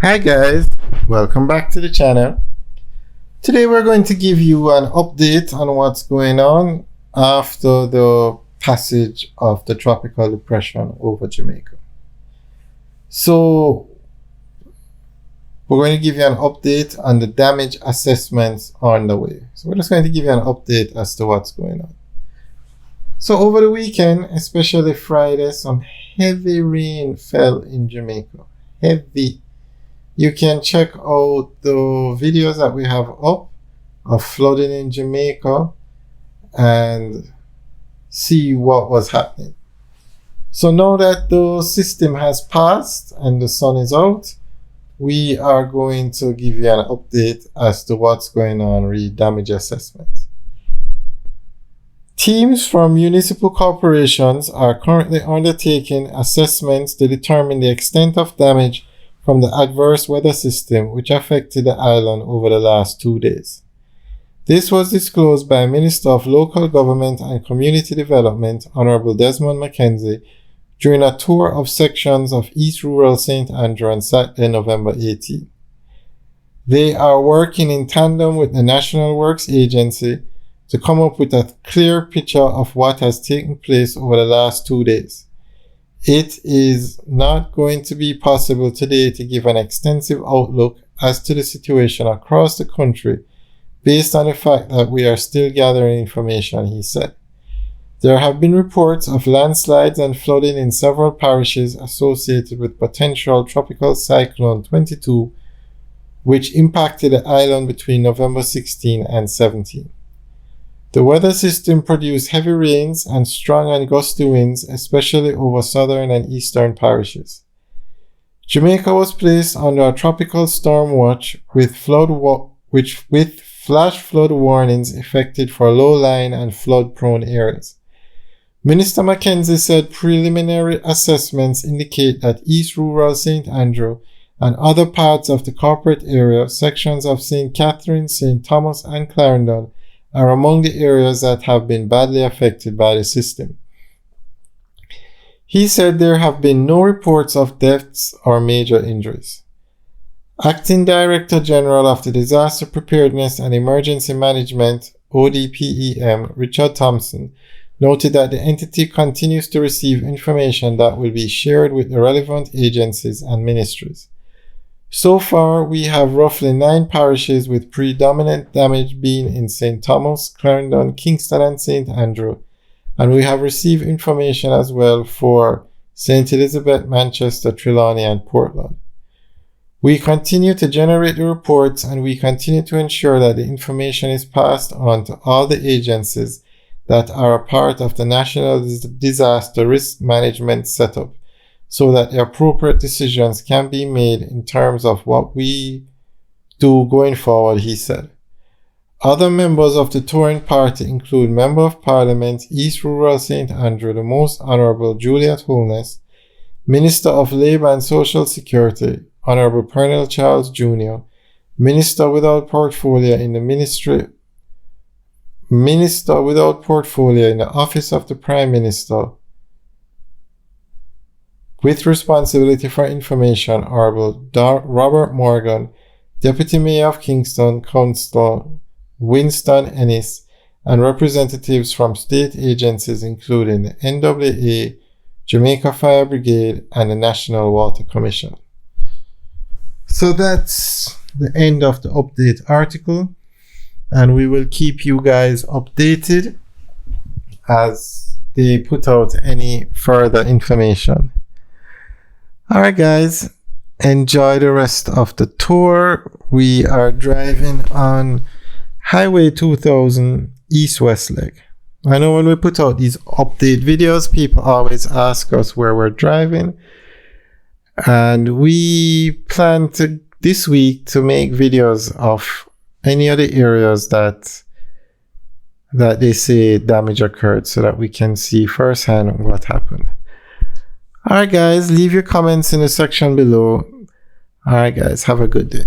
Hi guys, welcome back to the channel. Today we're going to give you an update on what's going on after the passage of the tropical depression over Jamaica. So we're going to give you an update on the damage assessments on the way. So we're just going to give you an update as to what's going on. So over the weekend, especially Friday, some heavy rain fell in Jamaica. Heavy. You can check out the videos that we have up of flooding in Jamaica and see what was happening. So now that the system has passed and the sun is out, we are going to give you an update as to what's going on with damage assessment. Teams from municipal corporations are currently undertaking assessments to determine the extent of damage from the adverse weather system which affected the island over the last 2 days. This was disclosed by Minister of Local Government and Community Development, Honorable Desmond Mackenzie, during a tour of sections of East Rural St. Andrew on Saturday, November 18. They are working in tandem with the National Works Agency to come up with a clear picture of what has taken place over the last 2 days. It is not going to be possible today to give an extensive outlook as to the situation across the country based on the fact that we are still gathering information, he said. There have been reports of landslides and flooding in several parishes associated with potential Tropical Cyclone 22, which impacted the island between November 16 and 17. The weather system produced heavy rains and strong and gusty winds, especially over southern and eastern parishes. Jamaica was placed under a tropical storm watch with flash flood warnings effected for low-lying and flood-prone areas. Minister Mackenzie said preliminary assessments indicate that East Rural St. Andrew and other parts of the corporate area, sections of St. Catherine, St. Thomas, and Clarendon, are among the areas that have been badly affected by the system. He said there have been no reports of deaths or major injuries. Acting Director General of the Disaster Preparedness and Emergency Management, ODPEM, Richard Thompson, noted that the entity continues to receive information that will be shared with the relevant agencies and ministries. So far, we have roughly 9 parishes with predominant damage being in St. Thomas, Clarendon, Kingston, and St. Andrew, and we have received information as well for St. Elizabeth, Manchester, Trelawney, and Portland. We continue to generate the reports and we continue to ensure that the information is passed on to all the agencies that are a part of the National Disaster Risk Management setup, so that the appropriate decisions can be made in terms of what we do going forward, he said. Other members of the touring party include Member of Parliament, East Rural St. Andrew, the Most Honourable Juliet Holness, Minister of Labour and Social Security, Honourable Pernell Charles Jr., Minister without portfolio in the Office of the Prime Minister, with responsibility for information, Honourable Robert Morgan, Deputy Mayor of Kingston, Councillor Winston Ennis, and representatives from state agencies including the NWA, Jamaica Fire Brigade, and the National Water Commission. So that's the end of the update article, and we will keep you guys updated as they put out any further information. Alright guys, enjoy the rest of the tour. We are driving on Highway 2000 East-West leg. I know when we put out these update videos, people always ask us where we're driving. And we plan to this week to make videos of any other areas that they say damage occurred, so that we can see firsthand what happened. Alright guys, leave your comments in the section below. Alright guys, have a good day.